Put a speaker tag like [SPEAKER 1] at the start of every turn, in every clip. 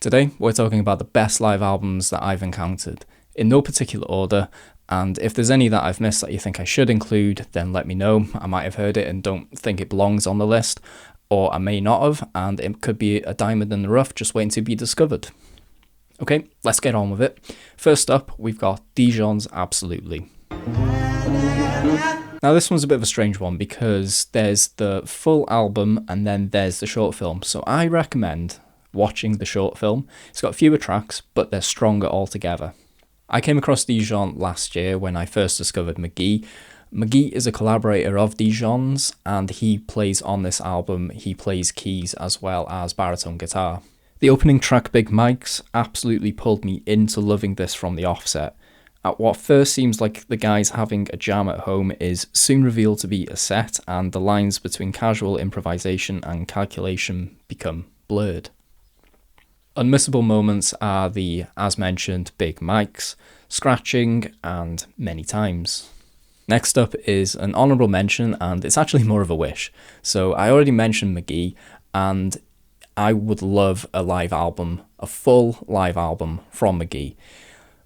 [SPEAKER 1] Today, we're talking about the best live albums that I've encountered, in no particular order, and if there's any that I've missed that you think I should include, then let me know. I might have heard it and don't think it belongs on the list, or I may not have, and it could be a diamond in the rough just waiting to be discovered. Okay, let's get on with it. First up, we've got Dijon's Absolutely. Now this one's a bit of a strange one because there's the full album and then there's the short film, so I recommend watching the short film. It's got fewer tracks, but they're stronger altogether. I came across Dijon last year when I first discovered mk.gee. mk.gee is a collaborator of Dijon's, and he plays on this album. He plays keys as well as baritone guitar. The opening track, Big Mics, absolutely pulled me into loving this from the offset. At what first seems like the guys having a jam at home is soon revealed to be a set, and the lines between casual improvisation and calculation become blurred. Unmissable moments are the, as mentioned, Big Mics, scratching, and many times. Next up is an honourable mention, and it's actually more of a wish. So I already mentioned mk.gee, and I would love a live album, a full live album from mk.gee.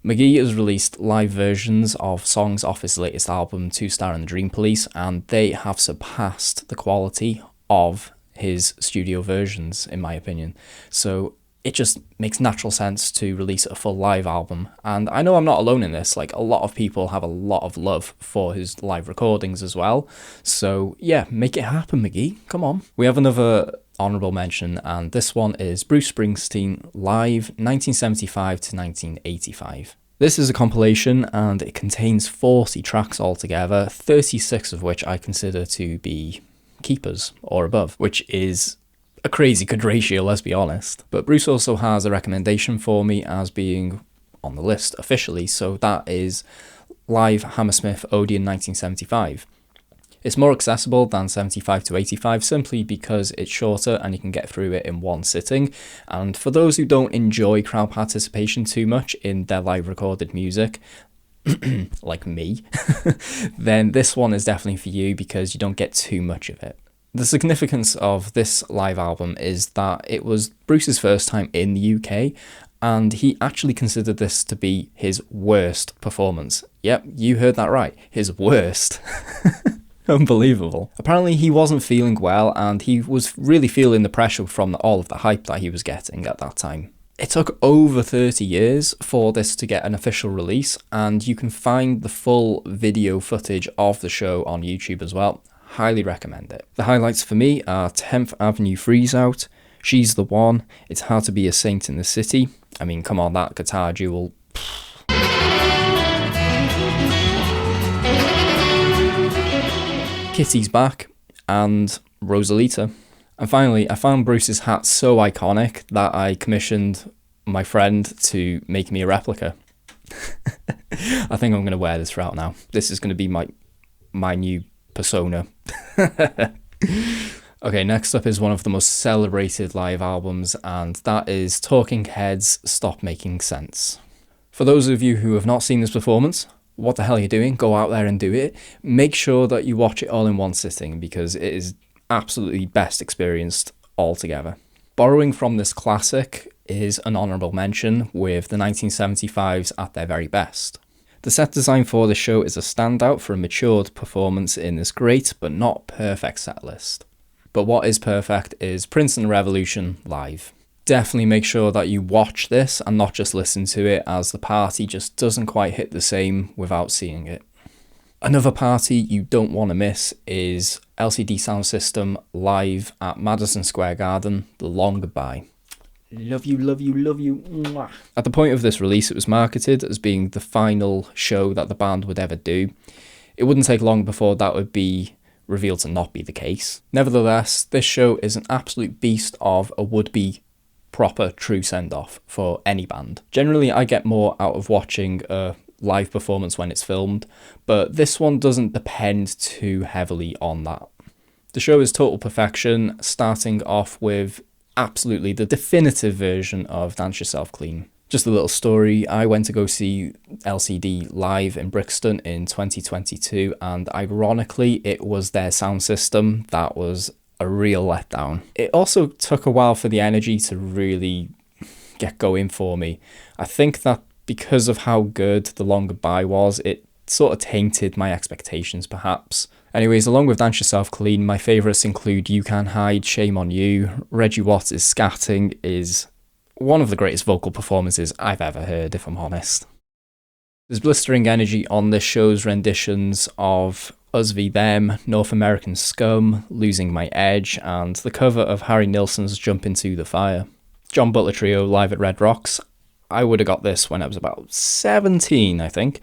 [SPEAKER 1] mk.gee has released live versions of songs off his latest album, 2 Star and the Dream Police, and they have surpassed the quality of his studio versions, in my opinion. So it just makes natural sense to release a full live album. And I know I'm not alone in this, like a lot of people have a lot of love for his live recordings as well. So yeah, make it happen, mk.gee, come on. We have another honourable mention, and this one is Bruce Springsteen live 1975 to 1985. This is a compilation and it contains 40 tracks altogether, 36 of which I consider to be keepers or above, which is a crazy good ratio, let's be honest. But Bruce also has a recommendation for me as being on the list officially, so that is live Hammersmith Odeon 1975. It's more accessible than 75 to 85 simply because it's shorter and you can get through it in one sitting. And for those who don't enjoy crowd participation too much in their live recorded music, like me, then this one is definitely for you because you don't get too much of it. The significance of this live album is that it was Bruce's first time in the UK, and he actually considered this to be his worst performance. Yep, you heard that right, his worst. Unbelievable. Apparently he wasn't feeling well, and he was really feeling the pressure from all of the hype that he was getting at that time. It took over 30 years for this to get an official release, and you can find the full video footage of the show on YouTube as well. Highly recommend it. The highlights for me are 10th Avenue Freeze Out, She's the One, It's Hard to Be a Saint in the City. I mean, come on, that guitar duel. Kitty's Back, and Rosalita. And finally, I found Bruce's hat so iconic that I commissioned my friend to make me a replica. I think I'm going to wear this route now. This is going to be my new persona. Okay, next up is one of the most celebrated live albums, and that is Talking Heads' Stop Making Sense. For those of you who have not seen this performance, what the hell are you doing? Go out there and do it. Make sure that you watch it all in one sitting because it is absolutely best experienced altogether. Borrowing from this classic is an honourable mention with the 1975s at their very best. The set design for the show is a standout for a matured performance in this great but not perfect set list. But what is perfect is Prince and the Revolution live. Definitely make sure that you watch this and not just listen to it, as the party just doesn't quite hit the same without seeing it. Another party you don't want to miss is LCD Soundsystem live at Madison Square Garden, The Long Goodbye. Love you, love you, love you. Mwah. At the point of this release, it was marketed as being the final show that the band would ever do. It wouldn't take long before that would be revealed to not be the case. Nevertheless, this show is an absolute beast of a would-be proper true send-off for any band. Generally, I get more out of watching a live performance when it's filmed, but this one doesn't depend too heavily on that. The show is total perfection, starting off with absolutely the definitive version of Dance Yourself Clean. Just a little story, I went to go see LCD live in Brixton in 2022, and ironically it was their sound system that was a real letdown. It also took a while for the energy to really get going for me. I think that because of how good The Long Goodbye was, it sort of tainted my expectations perhaps. Anyways, along with Dance Yourself Clean, my favourites include You Can Hide, Shame on You. Reggie Watts' scatting is one of the greatest vocal performances I've ever heard, if I'm honest. There's blistering energy on this show's renditions of Us v Them, North American Scum, Losing My Edge, and the cover of Harry Nilsson's Jump Into the Fire. John Butler Trio live at Red Rocks. I would have got this when I was about 17, I think,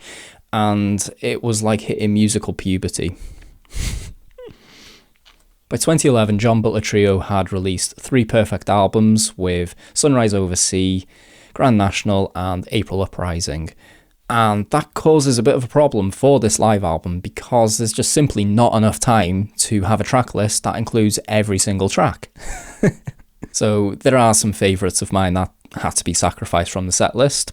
[SPEAKER 1] and it was like hitting musical puberty. By 2011, John Butler Trio had released 3 perfect albums with Sunrise Over Sea, Grand National, and April Uprising. And that causes a bit of a problem for this live album because there's just simply not enough time to have a track list that includes every single track. So there are some favourites of mine that had to be sacrificed from the set list.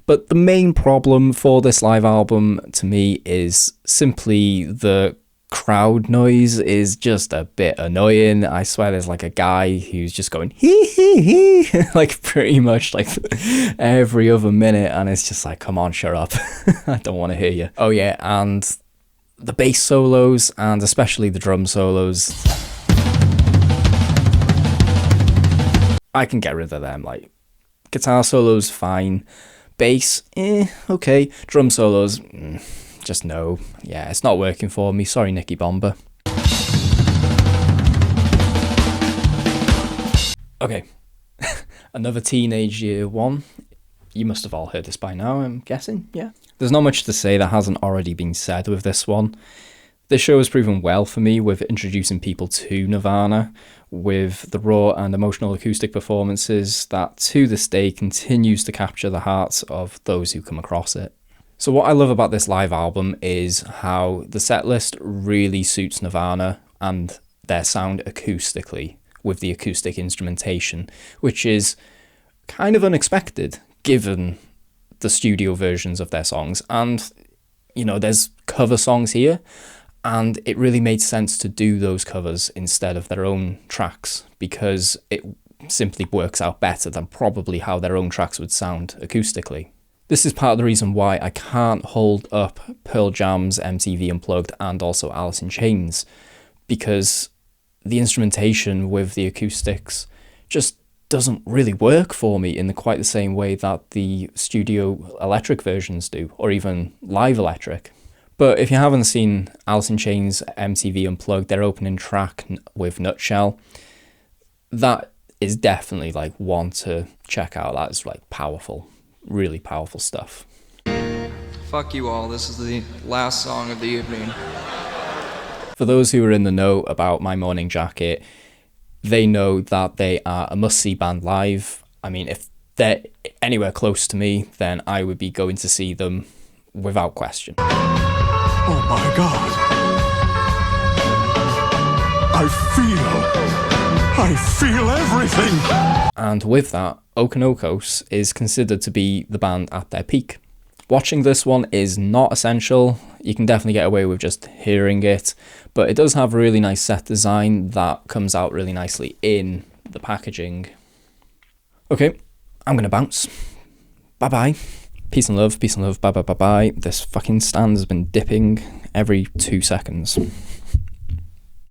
[SPEAKER 1] But the main problem for this live album to me is simply the crowd noise is just a bit annoying. I swear there's like a guy who's just going hee hee hee like pretty much like every other minute, and it's just like, come on, shut up. I don't want to hear you. Oh yeah, and the bass solos and especially the drum solos, I can get rid of them. Like guitar solos fine, bass okay, drum solos just no. Yeah, it's not working for me. Sorry, Nicky Bomber. Okay, another Teenage Year one. You must have all heard this by now, I'm guessing, yeah? There's not much to say that hasn't already been said with this one. This show has proven well for me with introducing people to Nirvana, with the raw and emotional acoustic performances that to this day continues to capture the hearts of those who come across it. So what I love about this live album is how the setlist really suits Nirvana and their sound acoustically with the acoustic instrumentation, which is kind of unexpected given the studio versions of their songs. And, you know, there's cover songs here, and it really made sense to do those covers instead of their own tracks because it simply works out better than probably how their own tracks would sound acoustically. This is part of the reason why I can't hold up Pearl Jam's MTV Unplugged and also Alice in Chains, because the instrumentation with the acoustics just doesn't really work for me in quite the same way that the studio electric versions do, or even live electric. But if you haven't seen Alice in Chains MTV Unplugged, their opening track with Nutshell, that is definitely like one to check out. That is like powerful. Really powerful stuff.
[SPEAKER 2] Fuck you all, this is the last song of the evening.
[SPEAKER 1] For those who are in the know about My Morning Jacket, they know that they are a must-see band live. I mean, if they're anywhere close to me, then I would be going to see them without question.
[SPEAKER 3] Oh my God. I feel everything.
[SPEAKER 1] And with that, Okonokos is considered to be the band at their peak. Watching this one is not essential. You can definitely get away with just hearing it, but it does have a really nice set design that comes out really nicely in the packaging. Okay, I'm gonna bounce. Bye-bye. Peace and love, bye-bye, bye-bye. This fucking stand has been dipping every 2 seconds.